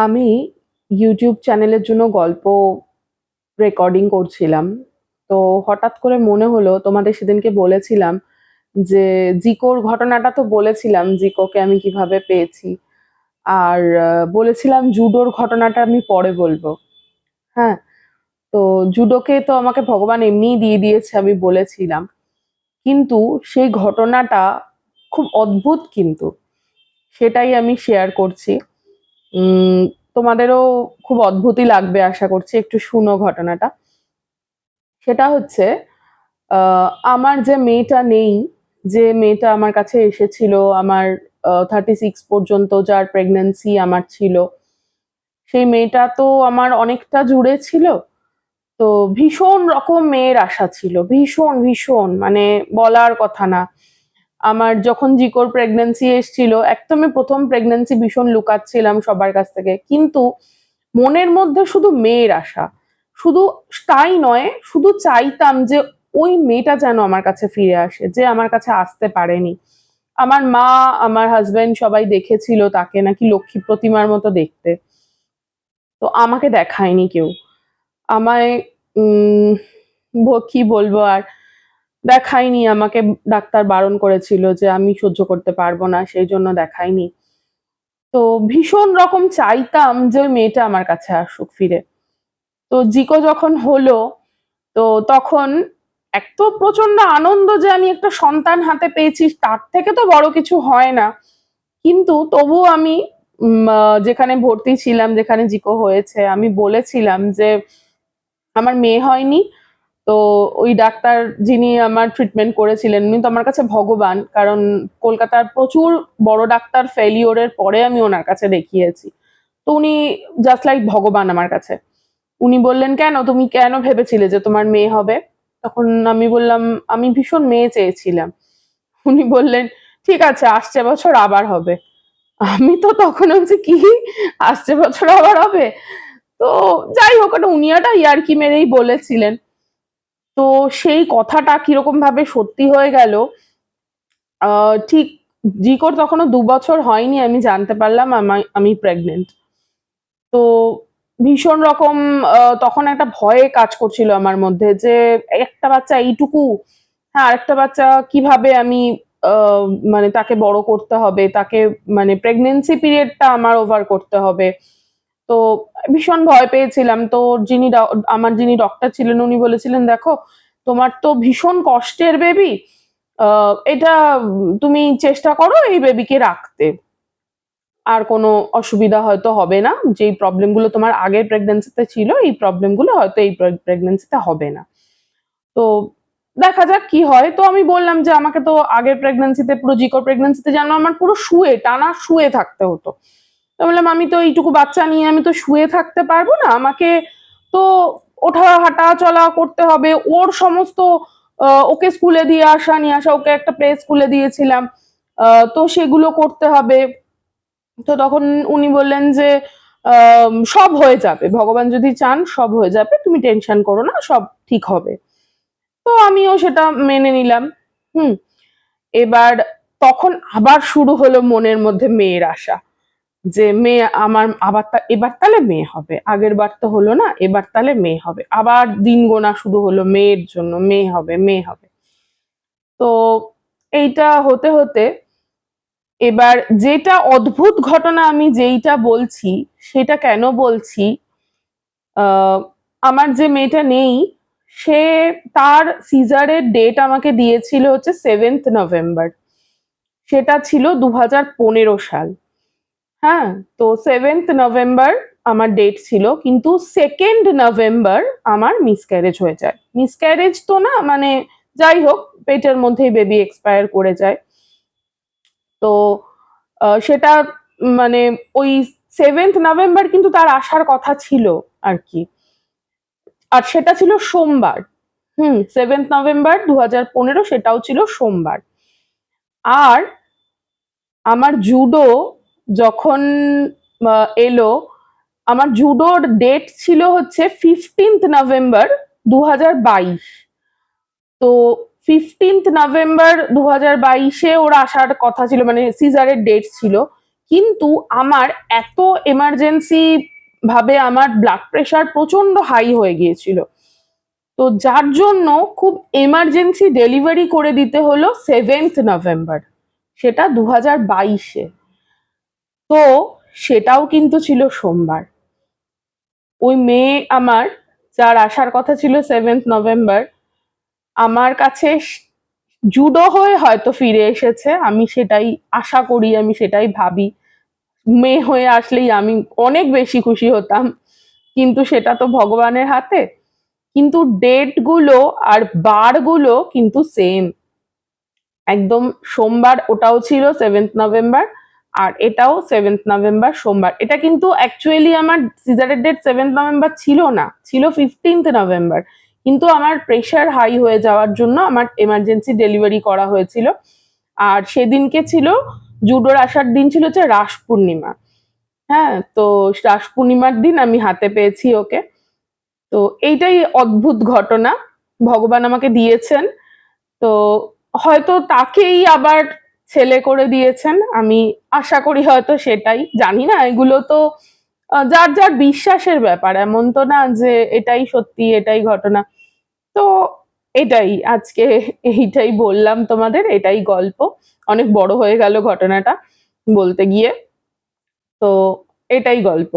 আমি ইউটিউব চ্যানেলের জন্য গল্প রেকর্ডিং করছিলাম। তো হঠাৎ করে মনে হলো তোমাদের সেদিনকে বলেছিলাম যে জিকোর ঘটনাটা তো বলেছিলাম, জিকোকে আমি কিভাবে পেয়েছি। আর বলেছিলাম জুডোর ঘটনাটা আমি পরে বলবো। হ্যাঁ, তো জুডোকে তো আমাকে ভগবান এমনিই দিয়ে দিয়েছে আমি বলেছিলাম। কিন্তু সেই ঘটনাটা খুব অদ্ভুত, কিন্তু সেটাই আমি শেয়ার করছি। উম তোমাদেরও খুব অদ্ভুতই লাগবে আশা করছি, একটু শুনো ঘটনাটা। সেটা হচ্ছে আমার যে মেয়েটা নেই, যে মেয়েটা আমার কাছে এসেছিল আমার 36 পর্যন্ত, যার প্রেগন্যান্সি আমার ছিল, সেই মেয়েটা তো আমার অনেকটা জুড়ে ছিল। তো ভীষণ রকম মেয়ের আশা ছিল, ভীষণ ভীষণ, মানে বলার কথা না। আমার যখন জিকোর প্রেগন্যান্সি এসছিল, একদমই প্রথম প্রেগন্যান্সি, ভীষণ লুকাচ্ছিলাম সবার কাছ থেকে, কিন্তু মনের মধ্যে শুধু মেয়ের আশা। শুধু তাই নয়, শুধু চাইতাম যে ওই মেয়েটা যেন আমার কাছে ফিরে আসে, যে আমার কাছে আসতে পারেনি। আমার মা, আমার হাজবেন্ড সবাই দেখেছিল তাকে নাকি লক্ষ্মী প্রতিমার মতো দেখতে। তো আমাকে দেখায়নি কেউ। আমায় কি বলবো আর, দেখায়নি আমাকে। ডাক্তার বারণ করেছিল যে আমি সহ্য করতে পারবো না, সেই জন্য দেখায়নি। তো ভীষণ রকম চাইতাম যে ওই মেয়েটা আমার কাছে আসুক ফিরে। তো জিকো যখন হলো, তো তখন এক তো প্রচন্ড আনন্দ যে আমি একটা সন্তান হাতে পেয়েছি, তার থেকে তো বড় কিছু হয় না। কিন্তু তবুও আমি যেখানে ভর্তি ছিলাম, যেখানে জিকো হয়েছে, আমি বলেছিলাম যে আমার মেয়ে হয়নি। তো ওই ডাক্তার যিনি আমার ট্রিটমেন্ট করেছিলেন, উনি তো আমার কাছে ভগবান, কারণ কলকাতার প্রচুর বড় ডাক্তার ফেলিওরের পরে আমি ওনার কাছে দেখিয়েছি। তো উনি জাস্ট লাইক ভগবান আমার কাছে। উনি বললেন, কেন, তুমি কেন ভেবেছিলে যে তোমার মেয়ে হবে? তখন আমি বললাম, আমি ভীষণ মেয়ে চেয়েছিলাম। উনি বললেন, ঠিক আছে, আসছে বছর আবার হবে। আমি তো তখন হচ্ছে কি, আসছে বছর আবার হবে? তো যাই হোক, ওটা উনি একটা ইয়ার্কি মেরেই বলেছিলেন। তো সেই কথাটা কিরকম ভাবে সত্যি হয়ে গেল। ঠিক জিকোর তখনও 2 বছর হয়নি, আমি জানতে পারলাম আমি প্রেগনেন্ট। তো ভীষণ রকম তখন একটা ভয়ে কাজ করছিল আমার মধ্যে, যে একটা বাচ্চা এইটুকু, হ্যাঁ, আরেকটা বাচ্চা কিভাবে আমি আহ, মানে তাকে বড় করতে হবে, তাকে মানে প্রেগনেন্সি পিরিয়ডটা আমার ওভার করতে হবে। তো ভীষণ ভয় পেয়েছিলাম। তো আমার যিনি ডক্টর ছিলেন, উনি বলেছিলেন, দেখো, তোমার তো ভীষণ কষ্টের বেবি, এটা তুমি চেষ্টা করো এই বেবিকে রাখতে, আর কোনো অসুবিধা হয়তো হবে না। যেই প্রবলেম গুলো তোমার আগের প্রেগনেন্সিতে ছিল, এই প্রবলেম গুলো হয়তো এই প্রেগনেন্সিতে হবে না। তো দেখা যাক কি হয়। তো আমি বললাম যে আমাকে তো আগের প্রেগনেন্সিতে, পুরো জিকোর প্রেগনেন্সিতে যেন আমার পুরো শুয়ে, টানা শুয়ে থাকতে হতো। তো বললাম, আমি তো এইটুকু বাচ্চা নিয়ে আমি তো শুয়ে থাকতে পারবো না, আমাকে তো ওঠা হাঁটা চলা করতে হবে। ওর সমস্ত ওকে স্কুলে দিয়ে আসা নিয়ে আসা, ওকে একটা প্লে স্কুলে দিয়েছিলাম, তো সেগুলো করতে হবে। তো তখন উনি বললেন যে সব হয়ে যাবে, ভগবান যদি চান সব হয়ে যাবে, তুমি টেনশন করো না, সব ঠিক হবে। তো আমিও সেটা মেনে নিলাম। হুম। এবার তখন আবার শুরু হলো মনের মধ্যে মেয়ের আশা, যে মেয়ে আমার আবার, এবার তাহলে মেয়ে হবে, আগের বার তো হলো না, এবার তাহলে মেয়ে হবে। আবার দিন গোনা শুরু হলো মেয়ের জন্য, মেয়ে হবে, মেয়ে হবে। তো এইটা হতে হতে এবার যেটা অদ্ভুত ঘটনা আমি যেইটা বলছি, সেটা কেন বলছি, আহ, আমার যে মেয়েটা নেই, সে, তার সিজারের ডেট আমাকে দিয়েছিল হচ্ছে 7th নভেম্বর। সেটা ছিল 2015 সাল। হ্যাঁ। তো 7th নভেম্বর আমার ডেট ছিল, কিন্তু 2nd নভেম্বর আমার মিসক্যারেজ হয়ে যায়। মিসক্যারেজ তো না, মানে যাই হোক, পেটের মধ্যেই বেবি এক্সপায়ার করে যায়। তো সেটা মানে ওই 7th নভেম্বর কিন্তু তার আসার কথা ছিল আর কি। আর সেটা ছিল সোমবার। 7th নভেম্বর 2015, সেটাও ছিল সোমবার। আর আমার জুডো যখন এলো, আমার জুডোর ডেট ছিল হচ্ছে 15th নভেম্বর 2022। তো 15th নভেম্বর 2022 ওর আসার কথা ছিল, মানে সিজারের ডেট ছিল। কিন্তু আমার এত এমার্জেন্সি ভাবে আমার ব্লাড প্রেশার প্রচন্ড হাই হয়ে গিয়েছিল, তো যার জন্য খুব এমার্জেন্সি ডেলিভারি করে দিতে হলো 7th নভেম্বর, সেটা 2022-এ। তো সেটাও কিন্তু ছিল সোমবার। ওই মেয়ে আমার, যার আসার কথা ছিল 7th নভেম্বর, আমার কাছে জুডো হয়ে হয়তো ফিরে এসেছে, আমি সেটাই আশা করি, আমি সেটাই ভাবি। মেয়ে হয়ে আসলেই আমি অনেক বেশি খুশি হতাম, কিন্তু সেটা তো ভগবানের হাতে। কিন্তু ডেট গুলো আর বার গুলো কিন্তু সেম, একদম সোমবার ওটাও ছিল 7th নভেম্বর, আর এটাও 7th নভেম্বর সোমবার। এটা কিন্তু অ্যাকচুয়ালি আমার সিজারের ডেট 7th নভেম্বর ছিল না, ছিল 15th নভেম্বর, কিন্তু আমার প্রেশার হাই হয়ে যাওয়ার জন্য আমার এমার্জেন্সি ডেলিভারি করা হয়েছিল। আর সেদিনকে ছিল জুডোর আসার দিন, ছিল হচ্ছে রাস পূর্ণিমা। হ্যাঁ, তো রাস পূর্ণিমার দিন আমি হাতে পেয়েছি ওকে। তো এইটাই অদ্ভুত ঘটনা ভগবান আমাকে দিয়েছেন। তো হয়তো তাকেই আবার ছেলে করে দিয়েছেন, আমি আশা করি হয়তো সেটাই, জানি না, এগুলো তো যার যার বিশ্বাসের ব্যাপার, এমন তো না যে এটাই সত্যি, এটাই ঘটনা। তো এটাই আজকে, এইটাই বললাম তোমাদের, এটাই গল্প। অনেক বড় হয়ে গেল ঘটনাটা বলতে গিয়ে, তো এটাই গল্প।